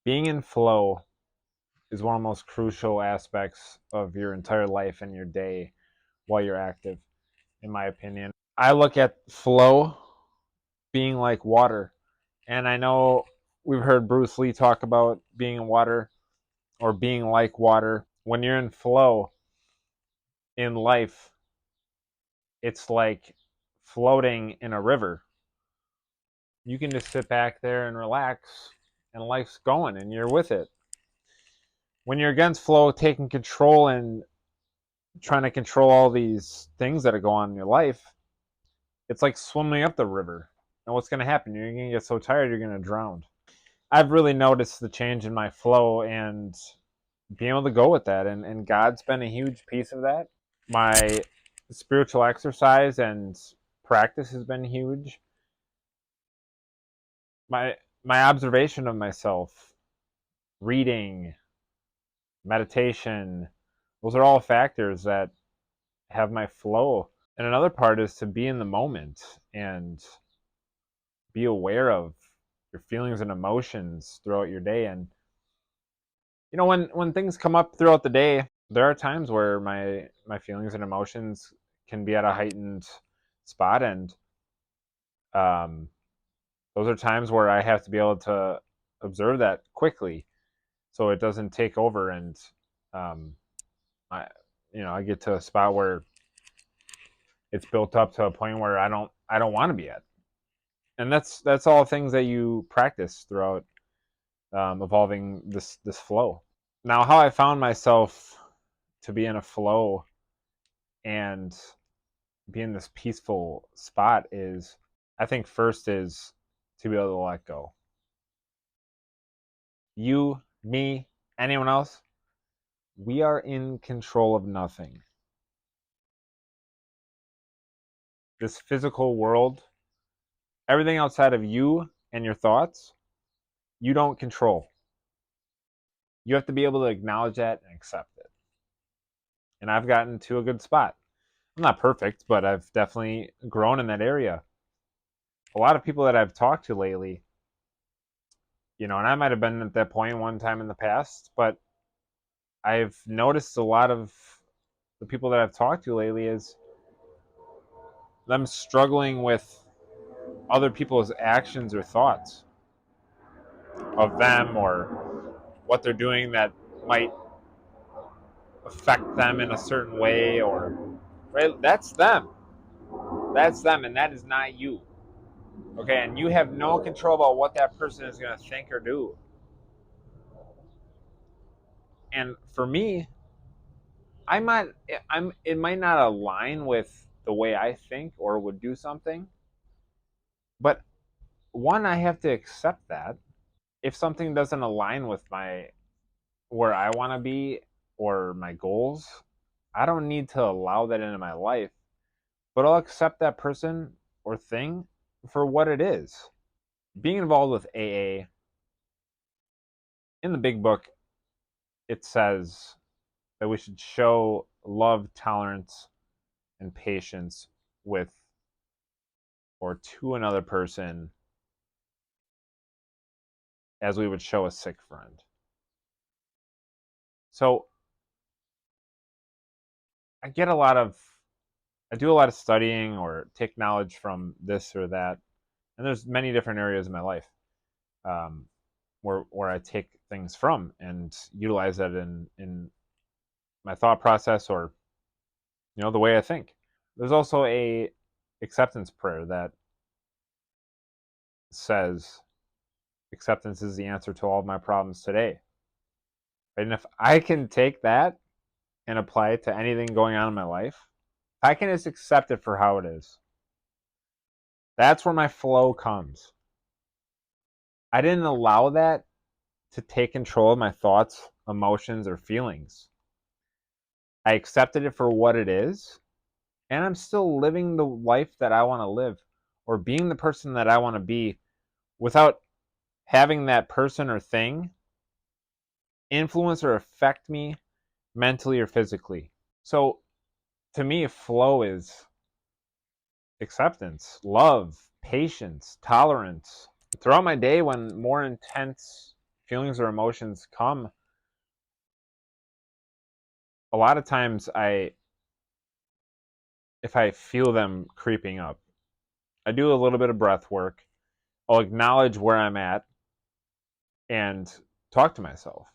Being in flow is one of the most crucial aspects of your entire life and your day while you're active, in my opinion. I look at flow being like water. And I know we've heard Bruce Lee talk about being in water or being like water. When you're in flow in life, it's like floating in a river. You can just sit back there and relax, and life's going, and you're with it. When you're against flow, taking control and trying to control all these things that are going on in your life, it's like swimming up the river. And what's going to happen? You're going to get so tired, you're going to drown. I've really noticed the change in my flow and being able to go with that. And God's been a huge piece of that. My spiritual exercise and practice has been huge. My observation of myself, reading, meditation, those are all factors that have my flow. And another part is to be in the moment and be aware of your feelings and emotions throughout your day. And when things come up throughout the day, there are times where my feelings and emotions can be at a heightened spot, and um, those are times where I have to be able to observe that quickly, so it doesn't take over, and um, I get to a spot where it's built up to a point where I don't want to be at, and that's all things that you practice throughout evolving this flow. Now, how I found myself to be in a flow and be in this peaceful spot is, I think first is to be able to let go. You, me, anyone else, we are in control of nothing. This physical world, everything outside of you and your thoughts, you don't control. You have to be able to acknowledge that and accept it. And I've gotten to a good spot. I'm not perfect, but I've definitely grown in that area. A lot of people that I've talked to lately, and I might have been at that point one time in the past, but I've noticed a lot of the people that I've talked to lately is them struggling with other people's actions or thoughts of them, or what they're doing that might affect them in a certain way, or right, that's them and that is not you. Okay, and you have no control about what that person is going to think or do. And for me, I might I'm it might not align with the way I think or would do something, but one, I have to accept that. If something doesn't align with my where I want to be or my goals, I don't need to allow that into my life, but I'll accept that person or thing for what it is. Being involved with AA, in the big book, it says that we should show love, tolerance, and patience with or to another person as we would show a sick friend. So I get a lot of I do a lot of studying or take knowledge from this or that, and there's many different areas in my life um, where I take things from and utilize that in my thought process, or the way I think. There's also a acceptance prayer that says acceptance is the answer to all of my problems today. And if I can take that and apply it to anything going on in my life, I can just accept it for how it is. That's where my flow comes. I didn't allow that to take control of my thoughts, emotions, or feelings. I accepted it for what it is, and I'm still living the life that I want to live or being the person that I want to be without having that person or thing influence or affect me mentally or physically. So to me, flow is acceptance, love, patience, tolerance. Throughout my day, when more intense feelings or emotions come, a lot of times if I feel them creeping up, I do a little bit of breath work. I'll acknowledge where I'm at and talk to myself.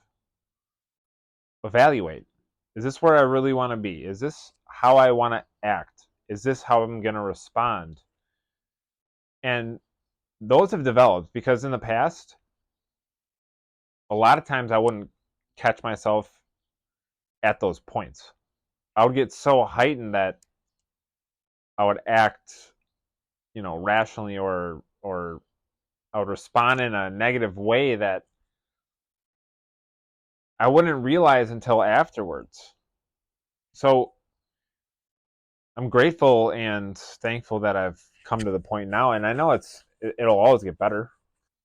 Evaluate. Is this where I really want to be? Is this how I want to act? Is this how I'm going to respond? And those have developed because in the past, a lot of times I wouldn't catch myself at those points. I would get so heightened that I would act, rationally or I would respond in a negative way that I wouldn't realize until afterwards. So I'm grateful and thankful that I've come to the point now, and I know it'll always get better.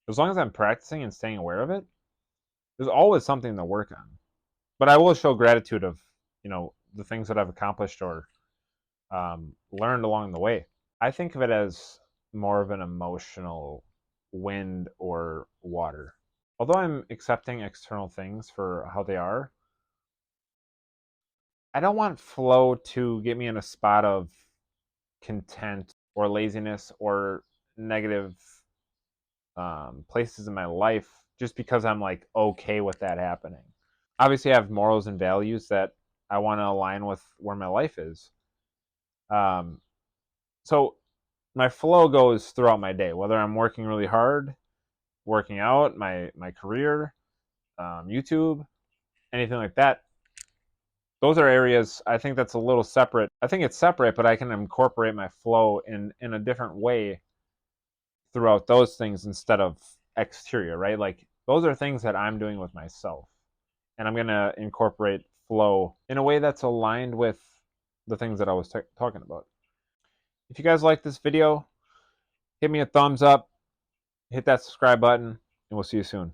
As long as I'm practicing and staying aware of it, there's always something to work on. But I will show gratitude of, the things that I've accomplished or learned along the way. I think of it as more of an emotional wind or water. Although I'm accepting external things for how they are, I don't want flow to get me in a spot of content or laziness or negative places in my life just because I'm like okay with that happening. Obviously, I have morals and values that I want to align with where my life is. Um, so my flow goes throughout my day, whether I'm working really hard, working out, my career, YouTube, anything like that. Those are areas I think that's a little separate. I think it's separate, but I can incorporate my flow in a different way throughout those things instead of exterior, right? Like those are things that I'm doing with myself. And I'm going to incorporate flow in a way that's aligned with the things that I was talking about. If you guys like this video, hit me a thumbs up, hit that subscribe button, and we'll see you soon.